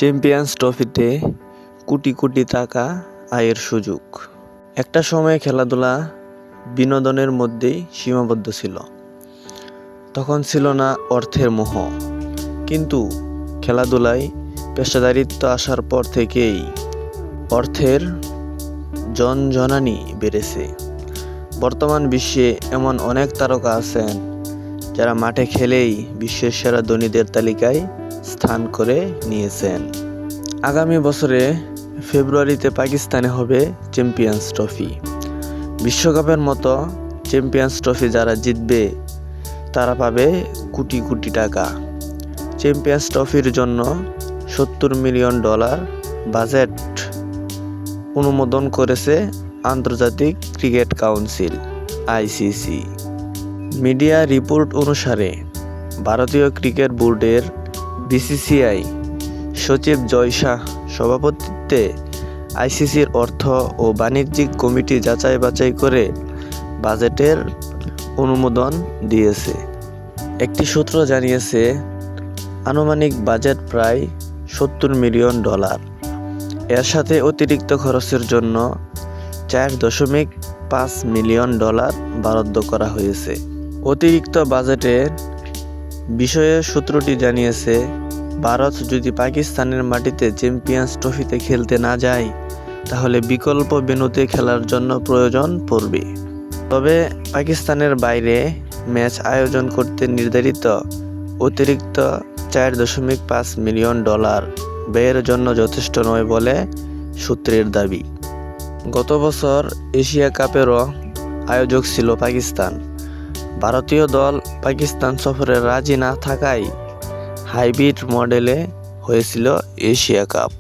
Champions ট্রফিতে কোটি কোটি টাকা আয়ের সুযোগ। একটা সময়ে খেলাধুলা বিনোদনের মধ্যেই সীমাবদ্ধ ছিল। তখন ছিল না অর্থের মোহ, কিন্তু খেলাধুলায় পেশাদারিত্ব আসার পর থেকেই অর্থের ঝনঝনানি বেড়েছে। বর্তমান বিশ্বে এমন অনেক তারকা আছেন যারা মাঠে খেলেই বিশ্বের সেরা ধনীদের তালিকায় স্থান করে নিয়েছেন। আগামী বছরে ফেব্রুয়ারিতে পাকিস্তানে হবে চ্যাম্পিয়ন্স ট্রফি। বিশ্বকাপের মতো চ্যাম্পিয়ন্স ট্রফি যারা জিতবে তারা পাবে কোটি কোটি টাকা। চ্যাম্পিয়ন্স ট্রফির জন্য $70 মিলিয়ন বাজেট অনুমোদন করেছে আন্তর্জাতিক cricket council (ICC). Media report অনুসারে ভারতীয় ক্রিকেট বোর্ডের BCCI সচিব জয় শাহ সভাপতিত্বে ICCর অর্থ ও বাণিজ্যিক কমিটি যাচাই বাছাই করে বাজেটের অনুমোদন দিয়েছে। একটি সূত্র জানিয়েছে, আনুমানিক বাজেট প্রায় $70 মিলিয়ন। এর সাথে অতিরিক্ত খরচের জন্য $4.5 মিলিয়ন বরাদ্দ করা হয়েছে। অতিরিক্ত বাজেটের বিষয়ে সূত্রটি জানিয়েছে, ভারত যদি পাকিস্তানের মাটিতে চ্যাম্পিয়ন্স ট্রফিতে খেলতে না যায় তাহলে বিকল্প ভেন্যুতে খেলার জন্য প্রয়োজন পড়বে। তবে পাকিস্তানের বাইরে ম্যাচ আয়োজন করতে নির্ধারিত অতিরিক্ত $4.5 মিলিয়ন ব্যয়ের জন্য যথেষ্ট নয় বলে সূত্রের দাবি। গত বছর এশিয়া কাপেরও আয়োজক ছিল পাকিস্তান। ভারতীয় দল পাকিস্তান সফরে রাজি না থাকায় হাইব্রিড মডেলে হয়েছিল এশিয়া কাপ।